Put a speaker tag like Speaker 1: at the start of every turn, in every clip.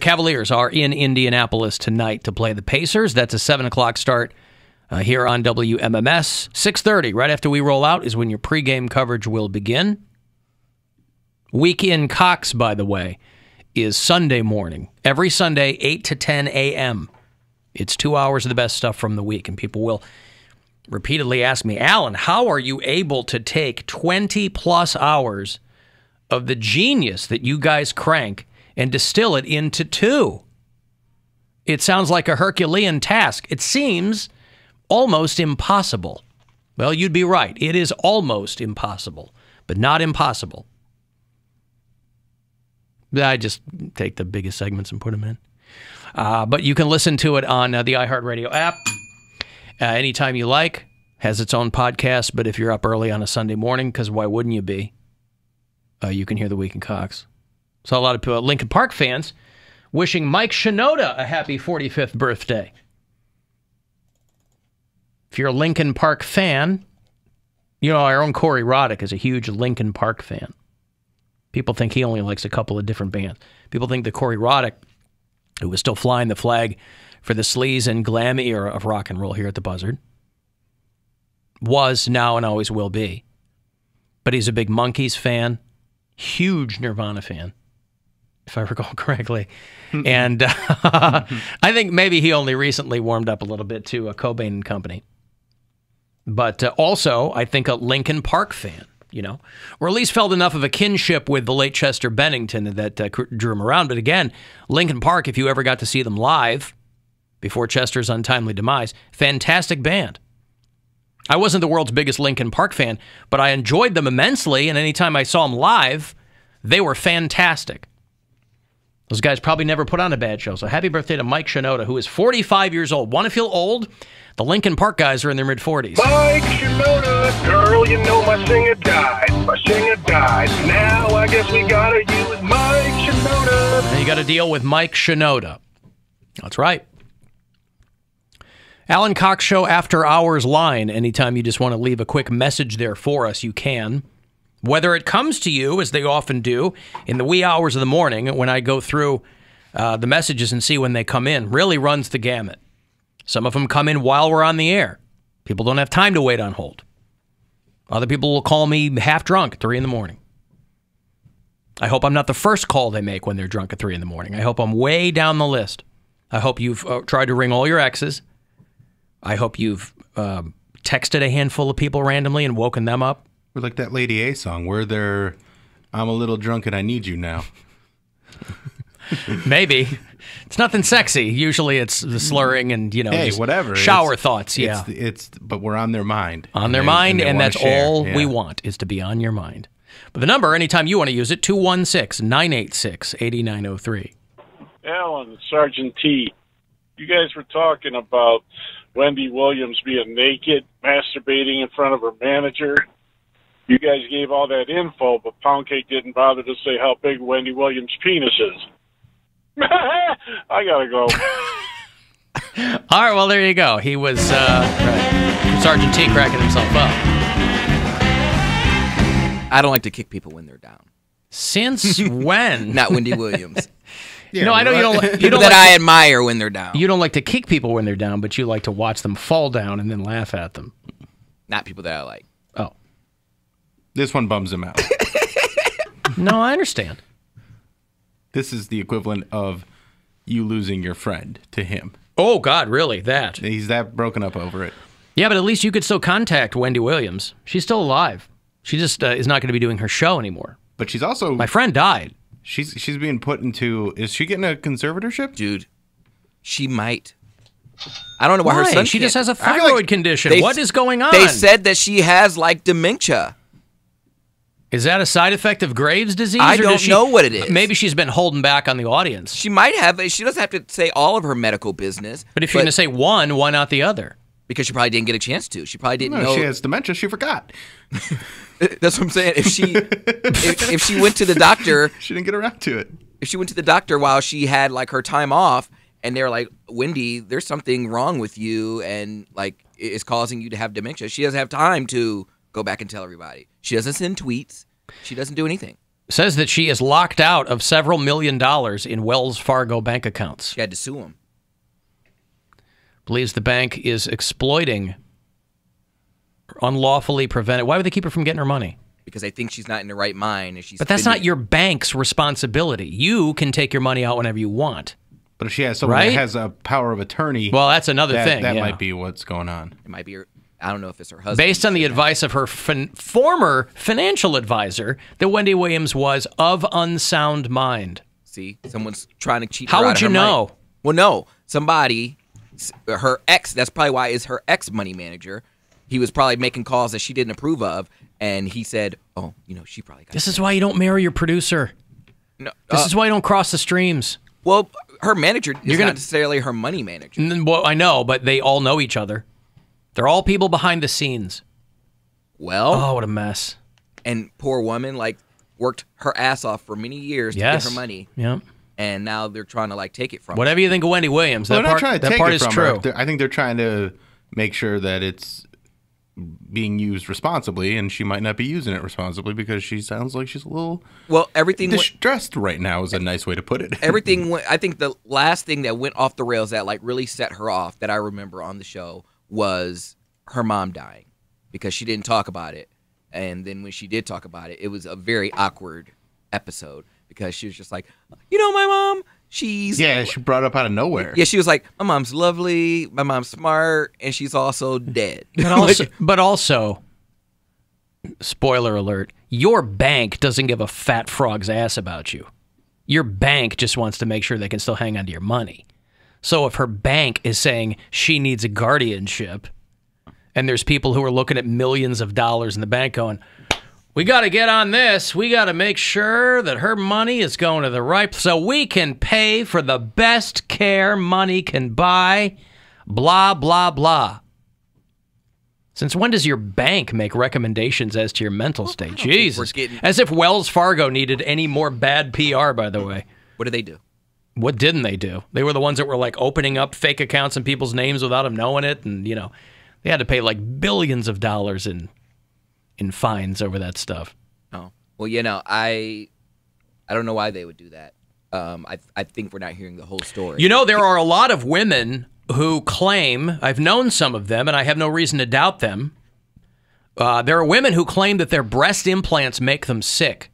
Speaker 1: Cavaliers are in Indianapolis tonight to play the Pacers. That's a 7 o'clock start here on WMMS. 6:30, right after we roll out, is when your pregame coverage will begin. Week in Cox, by the way, is Sunday morning. Every Sunday, 8 to 10 a.m. It's 2 hours of the best stuff from the week, and people will repeatedly ask me, Alan, how are you able to take 20-plus hours of the genius that you guys crank and distill it into 2? It sounds like a Herculean task. It seems almost impossible. Well, you'd be right. It is almost impossible, but not impossible. I just take the biggest segments and put them in. But you can listen to it on the iHeartRadio app anytime you like. Has its own podcast, but if you're up early on a Sunday morning, because why wouldn't you be, you can hear the Week in Cox. So a lot of Lincoln Park fans wishing Mike Shinoda a happy 45th birthday. If you're a Lincoln Park fan, you know, our own Corey Roddick is a huge Lincoln Park fan. People think he only likes a couple of different bands. People think that Corey Roddick, who was still flying the flag for the sleaze and glam era of rock and roll here at the Buzzard, was, now, and always will be. But he's a big Monkees fan, huge Nirvana fan, if I recall correctly. And I think maybe he only recently warmed up a little bit to Cobain and Company. But also, I think a Lincoln Park fan, you know, or at least felt enough of a kinship with the late Chester Bennington that drew him around. But again, Lincoln Park, if you ever got to see them live before Chester's untimely demise, fantastic band. I wasn't the world's biggest Lincoln Park fan, but I enjoyed them immensely, and anytime I saw them live, they were fantastic. Those guys probably never put on a bad show. So happy birthday to Mike Shinoda, who is 45 years old. Want to feel old? The Lincoln Park guys are in their mid-40s.
Speaker 2: Mike Shinoda, girl, you know my singer died. My singer died. Now I guess we gotta use Mike Shinoda.
Speaker 1: And you got to deal with Mike Shinoda. That's right. Alan Cox Show After Hours line. Anytime you just want to leave a quick message there for us, you can. Whether it comes to you, as they often do, in the wee hours of the morning, when I go through the messages and see when they come in, really runs the gamut. Some of them come in while we're on the air. People don't have time to wait on hold. Other people will call me half drunk at 3 in the morning. I hope I'm not the first call they make when they're drunk at 3 in the morning. I hope I'm way down the list. I hope you've tried to ring all your exes. I hope you've texted a handful of people randomly and woken them up.
Speaker 3: We're like that Lady A song where they're, I'm a little drunk and I need you now.
Speaker 1: Maybe. It's nothing sexy. Usually it's the slurring and, you know,
Speaker 3: hey, whatever.
Speaker 1: Shower thoughts, yeah.
Speaker 3: But we're on their mind.
Speaker 1: On their mind, and that's all we want, is to be on your mind. But the number, anytime you want to use it, 216-986-8903.
Speaker 4: Alan, Sergeant T, you guys were talking about Wendy Williams being naked, masturbating in front of her manager. You guys gave all that info, but Poundcake didn't bother to say how big Wendy Williams' penis is. I gotta go.
Speaker 1: All right, well, there you go. He was right. Sergeant T cracking himself up.
Speaker 5: I don't like to kick people when they're down.
Speaker 1: Since when?
Speaker 5: Not Wendy Williams.
Speaker 1: Yeah, no, I know you don't.
Speaker 5: You don't that I admire when they're down.
Speaker 1: You don't like to kick people when they're down, but you like to watch them fall down and then laugh at them.
Speaker 5: Not people that I like.
Speaker 1: Oh,
Speaker 3: this one bums him out.
Speaker 1: No, I understand.
Speaker 3: This is the equivalent of you losing your friend to him.
Speaker 1: Oh, God, really? That?
Speaker 3: He's that broken up over it.
Speaker 1: Yeah, but at least you could still contact Wendy Williams. She's still alive. She just is not going to be doing her show anymore.
Speaker 3: But she's also...
Speaker 1: My friend died.
Speaker 3: She's being put into... Is she getting a conservatorship?
Speaker 5: Dude, she might. I don't know why her son
Speaker 1: She just has a thyroid condition. What is going on?
Speaker 5: They said that she has, like, dementia.
Speaker 1: Is that a side effect of Graves' disease?
Speaker 5: I don't know what it is.
Speaker 1: Maybe she's been holding back on the audience.
Speaker 5: She might have. She doesn't have to say all of her medical business.
Speaker 1: But if you're going to say one, why not the other?
Speaker 5: Because she probably didn't get a chance to. She probably didn't know.
Speaker 3: She has dementia. She forgot.
Speaker 5: That's what I'm saying. If she went to the doctor.
Speaker 3: She didn't get around to it.
Speaker 5: If she went to the doctor while she had, like, her time off, and they're like, Wendy, there's something wrong with you, and, like, it's causing you to have dementia. She doesn't have time to go back and tell everybody. She doesn't send tweets. She doesn't do anything.
Speaker 1: says that she is locked out of several $1 million in Wells Fargo bank accounts.
Speaker 5: She had to sue him.
Speaker 1: Believes the bank is exploiting unlawfully prevented. Why would they keep her from getting her money?
Speaker 5: Because they think she's not in the right mind. And she's
Speaker 1: but that's not your bank's responsibility. You can take your money out whenever you want.
Speaker 3: But if she has someone that has a power of attorney,
Speaker 1: well, that's another thing.
Speaker 3: That might be what's going on.
Speaker 5: It might be her. I don't know if it's her husband.
Speaker 1: Based on the advice of her former financial advisor, that Wendy Williams was of unsound mind.
Speaker 5: See, someone's trying to cheat.
Speaker 1: How would you know?
Speaker 5: Well, no, somebody, her ex. That's probably why is her ex money manager. He was probably making calls that she didn't approve of, and he said, "Oh, she probably got."
Speaker 1: This is why you don't marry your producer.
Speaker 5: No,
Speaker 1: this is why you don't cross the streams.
Speaker 5: Well, her manager is not necessarily her money manager.
Speaker 1: Well, I know, but they all know each other. They're all people behind the scenes.
Speaker 5: Well,
Speaker 1: oh, what a mess!
Speaker 5: And poor woman, worked her ass off for many years to get her money.
Speaker 1: Yep.
Speaker 5: And now they're trying to take it from her.
Speaker 1: Whatever you think of Wendy Williams, that part is true.
Speaker 3: I think they're trying to make sure that it's being used responsibly, and she might not be using it responsibly because she sounds like she's a little
Speaker 5: everything
Speaker 3: distressed right now is a nice way to put it.
Speaker 5: Everything went, I think the last thing that went off the rails that really set her off that I remember on the show was her mom dying because she didn't talk about it, and then when she did talk about it, it was a very awkward episode because she was just like, my mom, she
Speaker 3: brought up out of nowhere.
Speaker 5: Yeah, she was like, my mom's lovely, my mom's smart, and she's also dead.
Speaker 1: But also, spoiler alert, your bank doesn't give a fat frog's ass about you. Your bank just wants to make sure they can still hang on to your money. So if her bank is saying she needs a guardianship, and there's people who are looking at millions of dollars in the bank going, we got to get on this. We got to make sure that her money is going to the right, so we can pay for the best care money can buy, blah, blah, blah. Since when does your bank make recommendations as to your mental state? Jesus. As if Wells Fargo needed any more bad PR, by the way.
Speaker 5: What did they do?
Speaker 1: What didn't they do? They were the ones that were opening up fake accounts in people's names without them knowing it, and they had to pay billions of dollars in fines over that stuff.
Speaker 5: Oh, well, I don't know why they would do that. I think we're not hearing the whole story.
Speaker 1: There are a lot of women who claim, I've known some of them, and I have no reason to doubt them. There are women who claim that their breast implants make them sick,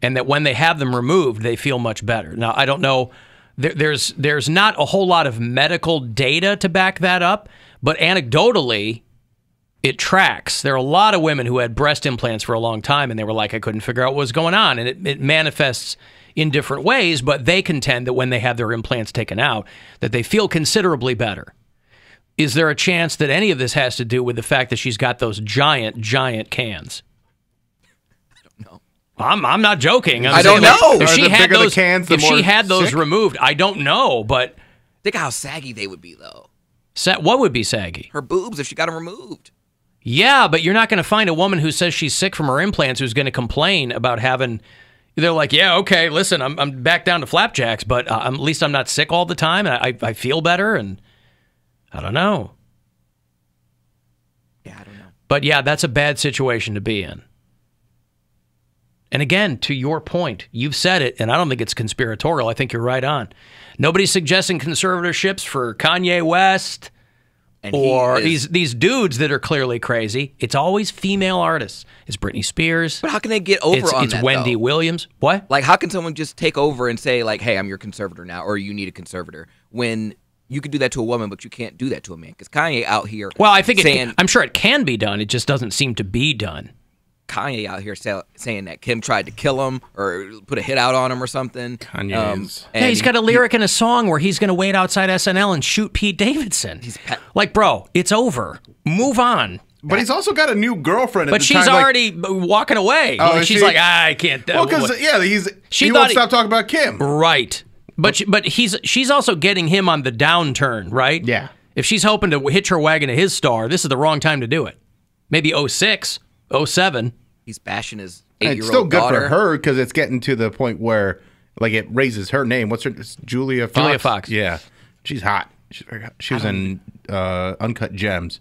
Speaker 1: and that when they have them removed, they feel much better. Now, I don't know. There's not a whole lot of medical data to back that up, but anecdotally, it tracks. There are a lot of women who had breast implants for a long time, and they were like, I couldn't figure out what was going on. And it manifests in different ways, but they contend that when they have their implants taken out, that they feel considerably better. Is there a chance that any of this has to do with the fact that she's got those giant, giant cans?
Speaker 5: I don't know.
Speaker 1: I'm not joking.
Speaker 5: I don't know.
Speaker 1: If she had those,
Speaker 3: if she
Speaker 1: had those removed, I don't know, but...
Speaker 5: Think how saggy they would be, though.
Speaker 1: What would be saggy?
Speaker 5: Her boobs if she got them removed.
Speaker 1: Yeah, but you're not going to find a woman who says she's sick from her implants who's going to complain about having... They're like, yeah, okay, listen, I'm back down to flapjacks, but at least I'm not sick all the time, and I feel better, and I don't know.
Speaker 5: Yeah, I don't know.
Speaker 1: But yeah, that's a bad situation to be in. And again, to your point, you've said it, and I don't think it's conspiratorial. I think you're right on. Nobody's suggesting conservatorships for Kanye West... or these dudes that are clearly crazy. It's always female artists. It's Britney Spears.
Speaker 5: But how can they get over on that,
Speaker 1: It's Wendy Williams. What?
Speaker 5: How can someone just take over and say, hey, I'm your conservator now, or you need a conservator, when you could do that to a woman, but you can't do that to a man? Because Kanye out here
Speaker 1: I think I'm sure it can be done. It just doesn't seem to be done.
Speaker 5: Kanye out here saying that Kim tried to kill him or put a hit out on him or something.
Speaker 3: Kanye's.
Speaker 1: Yeah, he's got a lyric in a song where he's going to wait outside SNL and shoot Pete Davidson. Bro, it's over. Move on.
Speaker 3: But he's also got a new girlfriend.
Speaker 1: But she's already walking away. She's like, I can't.
Speaker 3: Well, because he won't stop talking about Kim.
Speaker 1: Right. But she's also getting him on the downturn, right?
Speaker 3: Yeah.
Speaker 1: If she's hoping to hitch her wagon to his star, this is the wrong time to do it. Maybe 06. 07.
Speaker 5: He's bashing his 8-year-old daughter.
Speaker 3: It's still good for her because it's getting to the point where it raises her name. What's her? Julia Fox.
Speaker 1: Julia Fox.
Speaker 3: Yeah, she's hot. She was in Uncut Gems.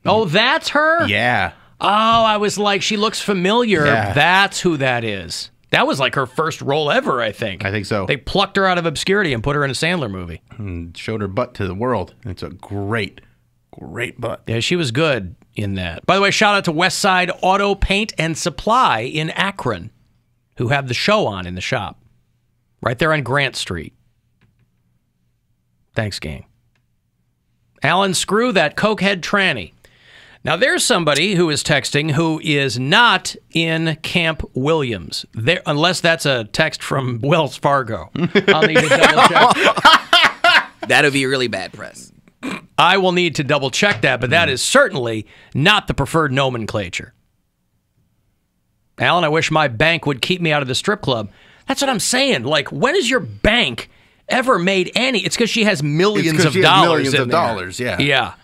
Speaker 1: Oh, that's her?
Speaker 3: Yeah.
Speaker 1: Oh, I was like, she looks familiar.
Speaker 3: Yeah.
Speaker 1: That's who that is. That was like her first role ever, I think.
Speaker 3: I think so.
Speaker 1: They plucked her out of obscurity and put her in a Sandler movie.
Speaker 3: And showed her butt to the world. It's a great butt.
Speaker 1: Yeah, she was good in that. By the way, shout out to Westside Auto Paint and Supply in Akron, who have the show on in the shop. Right there on Grant Street. Thanks, gang. Alan, screw that cokehead tranny. Now, there's somebody who is texting who is not in Camp Williams. There, unless that's a text from Wells Fargo. I'll need to double check.
Speaker 5: That'll be really bad press.
Speaker 1: I will need to double check that, but that is certainly not the preferred nomenclature. Alan, I wish my bank would keep me out of the strip club. That's what I'm saying. Like, when has your bank ever made any? It's because she has millions of dollars in there.
Speaker 3: Yeah.
Speaker 1: Yeah.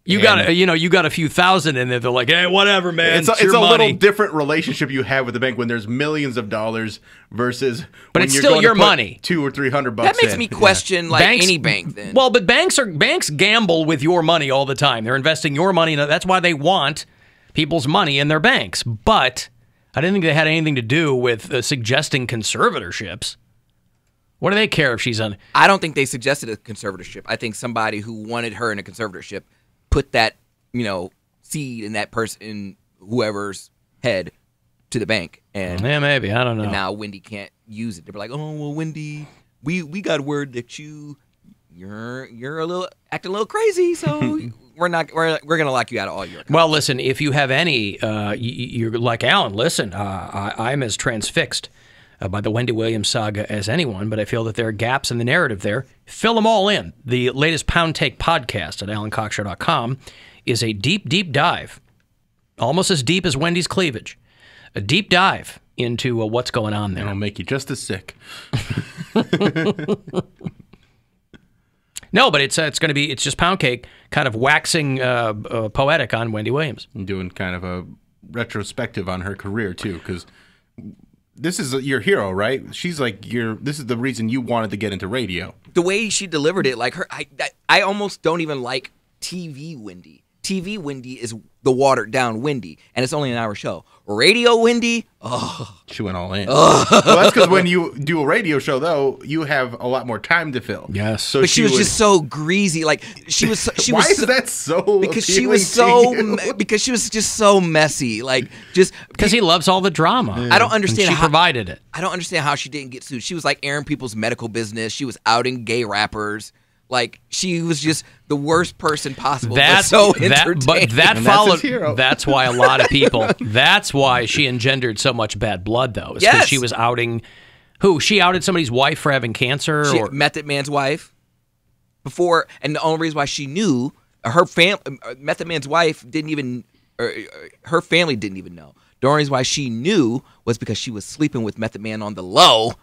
Speaker 1: You got a few thousand in there. They're like, hey, whatever, man.
Speaker 3: It's a little different relationship you have with the bank when there's millions of dollars versus.
Speaker 1: But
Speaker 3: when
Speaker 1: it's
Speaker 3: you're
Speaker 1: still
Speaker 3: going
Speaker 1: your
Speaker 3: to put
Speaker 1: money.
Speaker 3: $200 or $300.
Speaker 5: That makes me question any bank. Then,
Speaker 1: well, but banks gamble with your money all the time. They're investing your money. That's why they want people's money in their banks. But I didn't think they had anything to do with suggesting conservatorships. What do they care if she's on?
Speaker 5: I don't think they suggested a conservatorship. I think somebody who wanted her in a conservatorship put that, seed in that person, in whoever's head, to the bank, and
Speaker 1: yeah, maybe, I don't know.
Speaker 5: And now Wendy can't use it. They're like, oh well, Wendy, we got word that you're acting a little crazy, so we're gonna lock you out of all your accounts.
Speaker 1: Well, listen, if you have any, you're like Alan. Listen, I'm as transfixed by the Wendy Williams saga as anyone, but I feel that there are gaps in the narrative there. Fill them all in. The latest Poundcake podcast at AlanCoxShow.com is a deep, deep dive, almost as deep as Wendy's cleavage, a deep dive into what's going on there.
Speaker 3: It'll make you just as sick.
Speaker 1: No, but it's just Poundcake kind of waxing poetic on Wendy Williams.
Speaker 3: And doing kind of a retrospective on her career, too, because this is your hero, right? She's like this is the reason you wanted to get into radio.
Speaker 5: The way she delivered it, like I almost don't even like TV Wendy. TV Wendy is the watered down Wendy, and it's only an hour show. Radio Wendy,
Speaker 3: she went all in. Well, that's because when you do a radio show, though, you have a lot more time to fill.
Speaker 1: Yes,
Speaker 5: so but she was just so greasy. Like she was.
Speaker 3: Why is that so?
Speaker 5: Because she was so. Because she was just so messy. Like just
Speaker 1: because he loves all the drama.
Speaker 5: I don't understand.
Speaker 1: She provided it.
Speaker 5: I don't understand how she didn't get sued. She was like airing people's medical business. She was outing gay rappers. Like, she was just the worst person possible. But so entertaining.
Speaker 1: But that followed. That's why a lot of people. That's why she engendered so much bad blood, though. It's because she was outing. Who? She outed somebody's wife for having cancer? Or
Speaker 5: Method Man's wife. Before, and the only reason why she knew, her Method Man's wife didn't even. Her family didn't even know. The only reason why she knew was because she was sleeping with Method Man on the low.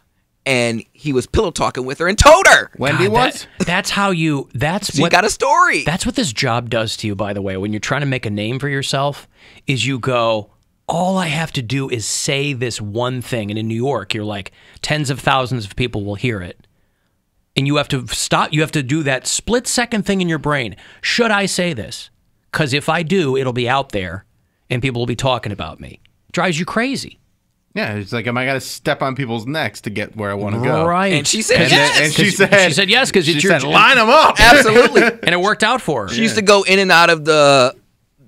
Speaker 5: And he was pillow talking with her and told her.
Speaker 3: Wendy was?
Speaker 1: That's how you. That's
Speaker 5: what. You got a story.
Speaker 1: That's what this job does to you, by the way. When you're trying to make a name for yourself, is you go, all I have to do is say this one thing. And in New York, you're like, tens of thousands of people will hear it. And you have to stop. You have to do that split-second thing in your brain. Should I say this? Because if I do, it'll be out there, and people will be talking about me. It drives you crazy.
Speaker 3: Yeah, it's like, am I going to step on people's necks to get where I want to go?
Speaker 1: Right.
Speaker 5: And she said yes.
Speaker 3: And she said
Speaker 1: yes because
Speaker 3: she said, line them up.
Speaker 5: Absolutely.
Speaker 1: And it worked out for her.
Speaker 5: She used to go in and out of the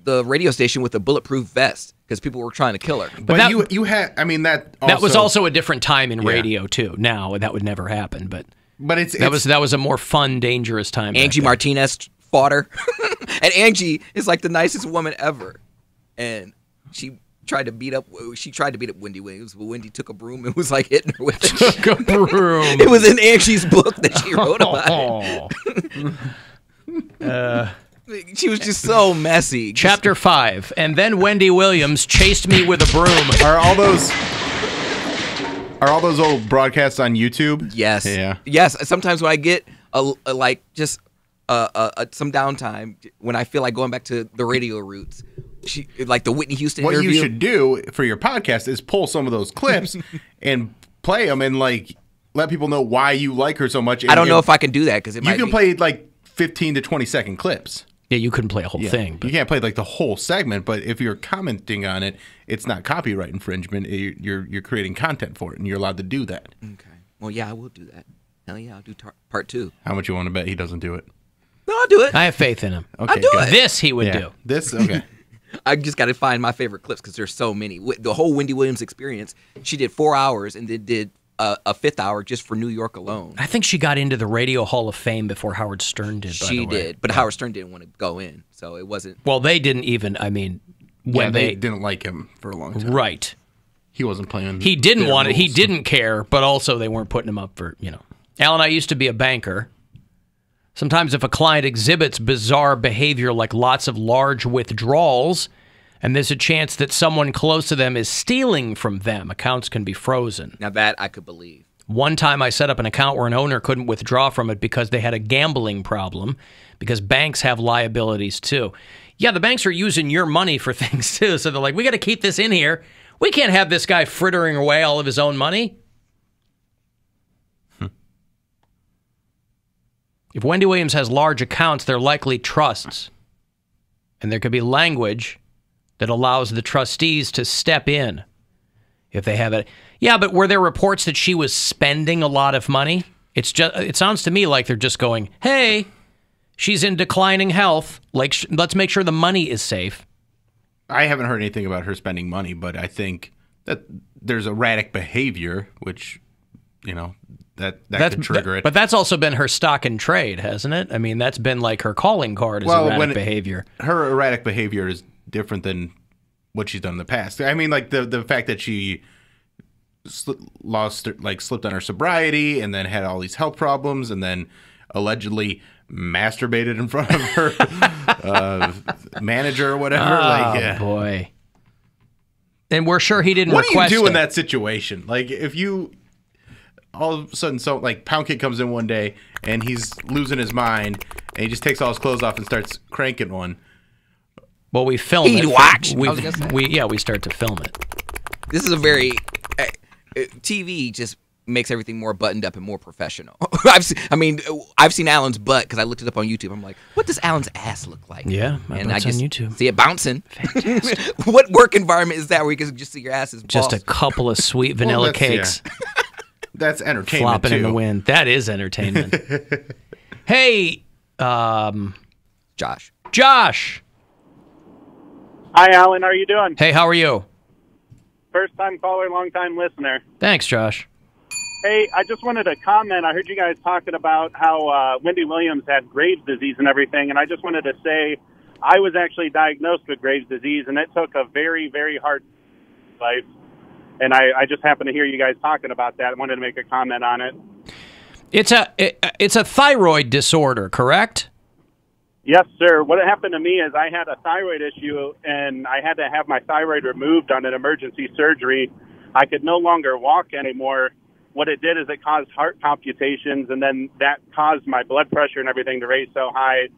Speaker 5: radio station with a bulletproof vest because people were trying to kill her.
Speaker 3: But you had, I mean, that
Speaker 1: was also a different time in radio, too. Now, that would never happen. But that was a more fun, dangerous time.
Speaker 5: Angie Martinez fought her. And Angie is like the nicest woman ever. And she tried to beat up Wendy Williams, but Wendy took a broom and was like hitting her with it.
Speaker 1: Took a broom.
Speaker 5: It was in Angie's book that she wrote about it. She was just so messy.
Speaker 1: Chapter 5. And then Wendy Williams chased me with a broom.
Speaker 3: Are all those old broadcasts on YouTube?
Speaker 5: Yes.
Speaker 3: Yeah.
Speaker 5: Yes. Sometimes when I get some downtime, when I feel like going back to the radio roots, like the Whitney Houston interview.
Speaker 3: What you should do for your podcast is pull some of those clips and play them and like let people know why you like her so much.
Speaker 5: I don't know if I can do that because
Speaker 3: you can play like 15 to 20 second clips.
Speaker 1: Yeah, you couldn't play a whole thing.
Speaker 3: You
Speaker 1: But
Speaker 3: can't play like the whole segment, but if you're commenting on it, it's not copyright infringement. You're creating content for it, and you're allowed to do that.
Speaker 5: Okay. Well, yeah, I will do that. Hell yeah, I'll do part 2.
Speaker 3: How much you want to bet he doesn't do it?
Speaker 5: No, I'll do it.
Speaker 1: I have faith in him.
Speaker 3: Okay,
Speaker 5: I'll do
Speaker 3: good.
Speaker 5: it.
Speaker 1: This he would
Speaker 3: Yeah.
Speaker 1: do.
Speaker 3: This okay.
Speaker 5: I just got to find my favorite clips because there's so many. The whole Wendy Williams experience, she did 4 hours and then did a 5th hour just for New York alone.
Speaker 1: I think she got into the Radio Hall of Fame before Howard Stern did.
Speaker 5: She did, but Howard Stern didn't want to go in, so it wasn't.
Speaker 1: Well, they didn't even. I mean, when
Speaker 3: they didn't like him for a long time.
Speaker 1: Right.
Speaker 3: He wasn't playing.
Speaker 1: He didn't
Speaker 3: their
Speaker 1: want it. He
Speaker 3: rules.
Speaker 1: didn't care, but also they weren't putting him up for, Alan, I used to be a banker. Sometimes if a client exhibits bizarre behavior like lots of large withdrawals, and there's a chance that someone close to them is stealing from them, accounts can be frozen.
Speaker 5: Now that I could believe.
Speaker 1: One time I set up an account where an owner couldn't withdraw from it because they had a gambling problem, because banks have liabilities too. Yeah, the banks are using your money for things too, so they're like, we got to keep this in here. We can't have this guy frittering away all of his own money. If Wendy Williams has large accounts, they're likely trusts. And there could be language that allows the trustees to step in if they have it. Yeah, but were there reports that she was spending a lot of money? It sounds to me like they're just going, hey, she's in declining health. Like, let's make sure the money is safe.
Speaker 3: I haven't heard anything about her spending money, but I think that there's erratic behavior, which, that could trigger it.
Speaker 1: But that's also been her stock and trade, hasn't it? I mean, that's been like her calling card is erratic behavior.
Speaker 3: Her erratic behavior is different than what she's done in the past. I mean, like the fact that she slipped on her sobriety and then had all these health problems and then allegedly masturbated in front of her manager or whatever.
Speaker 1: Oh, boy. And we're sure he didn't request it.
Speaker 3: What do you do in that situation? Like, if you all of a sudden, Poundcake comes in one day and he's losing his mind and he just takes all his clothes off and starts cranking one.
Speaker 1: Well, we film it.
Speaker 5: Watch.
Speaker 1: We start to film it.
Speaker 5: This is a very TV just makes everything more buttoned up and more professional. I've seen Alan's butt because I looked it up on YouTube. I'm like, what does Alan's ass look like?
Speaker 1: Yeah,
Speaker 5: and
Speaker 1: I just on YouTube.
Speaker 5: See it bouncing. What work environment is that where you can just see your ass is
Speaker 1: just a couple of sweet vanilla cakes.
Speaker 3: Yeah. That's entertainment
Speaker 1: flopping in the wind. That is entertainment. Hey,
Speaker 5: Josh.
Speaker 6: Hi, Alan. How are you doing?
Speaker 1: Hey, how are you?
Speaker 6: First-time caller, long-time listener.
Speaker 1: Thanks, Josh.
Speaker 6: Hey, I just wanted to comment. I heard you guys talking about how Wendy Williams had Graves' disease and everything, and I just wanted to say I was actually diagnosed with Graves' disease, and it took a very, very hard life. And I just happened to hear you guys talking about that. I wanted to make a comment on it.
Speaker 1: It's a thyroid disorder, correct?
Speaker 6: Yes, sir. What happened to me is I had a thyroid issue, and I had to have my thyroid removed on an emergency surgery. I could no longer walk anymore. What it did is it caused heart palpitations, and then that caused my blood pressure and everything to raise so high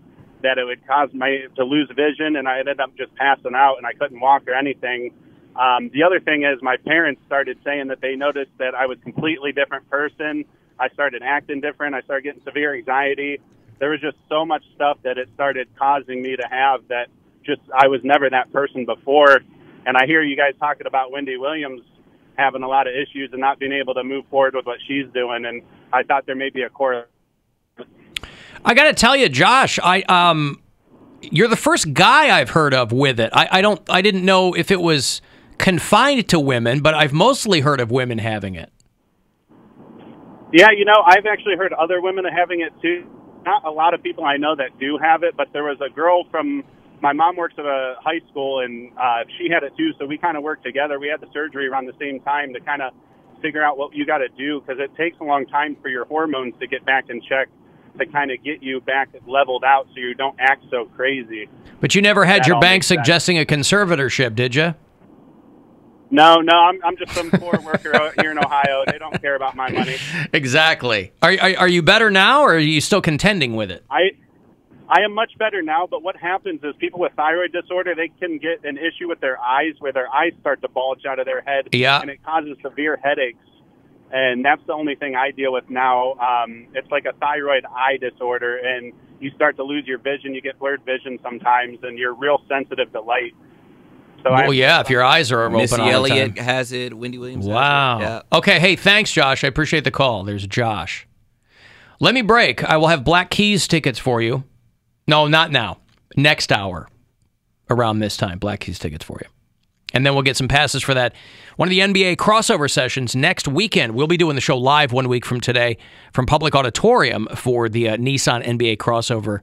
Speaker 6: that it would cause me to lose vision, and I ended up just passing out, and I couldn't walk or anything. The other thing is my parents started saying that they noticed that I was a completely different person. I started acting different. I started getting severe anxiety. There was just so much stuff that it started causing me to have that just I was never that person before. And I hear you guys talking about Wendy Williams having a lot of issues and not being able to move forward with what she's doing. And I thought there may be a correlation.
Speaker 1: I got to tell you, Josh, you're the first guy I've heard of with it. I didn't know if it was confined to women, but I've mostly heard of women having it.
Speaker 6: Yeah, I've actually heard other women having it too. Not a lot of people I know that do have it, but there was a girl from my mom works at a high school, and she had it too, so we kind of worked together. We had the surgery around the same time to kind of figure out what you got to do, because it takes a long time for your hormones to get back in check to kind of get you back leveled out so you don't act so crazy.
Speaker 1: But you never had
Speaker 6: That
Speaker 1: your
Speaker 6: all
Speaker 1: bank
Speaker 6: makes sense.
Speaker 1: suggesting a conservatorship, did you?
Speaker 6: No, I'm just some poor worker out here in Ohio. They don't care about my money.
Speaker 1: Exactly. Are you better now, or are you still contending with it?
Speaker 6: I am much better now, but what happens is people with thyroid disorder, they can get an issue with their eyes where their eyes start to bulge out of their head,
Speaker 1: Yeah.
Speaker 6: and it causes severe headaches. And that's the only thing I deal with now. It's like a thyroid eye disorder, and you start to lose your vision. You get blurred vision sometimes, and you're real sensitive to light. So
Speaker 1: Oh, yeah, if your eyes are
Speaker 5: Missy
Speaker 1: open all the
Speaker 5: Elliott
Speaker 1: time.
Speaker 5: has it. Wendy Williams
Speaker 1: Wow.
Speaker 5: has it. Yeah.
Speaker 1: Okay, hey, thanks, Josh. I appreciate the call. There's Josh. Let me break. I will have Black Keys tickets for you. No, not now. Next hour, around this time, Black Keys tickets for you. And then we'll get some passes for that. One of the NBA crossover sessions next weekend. We'll be doing the show live 1 week from today from Public Auditorium for the Nissan NBA crossover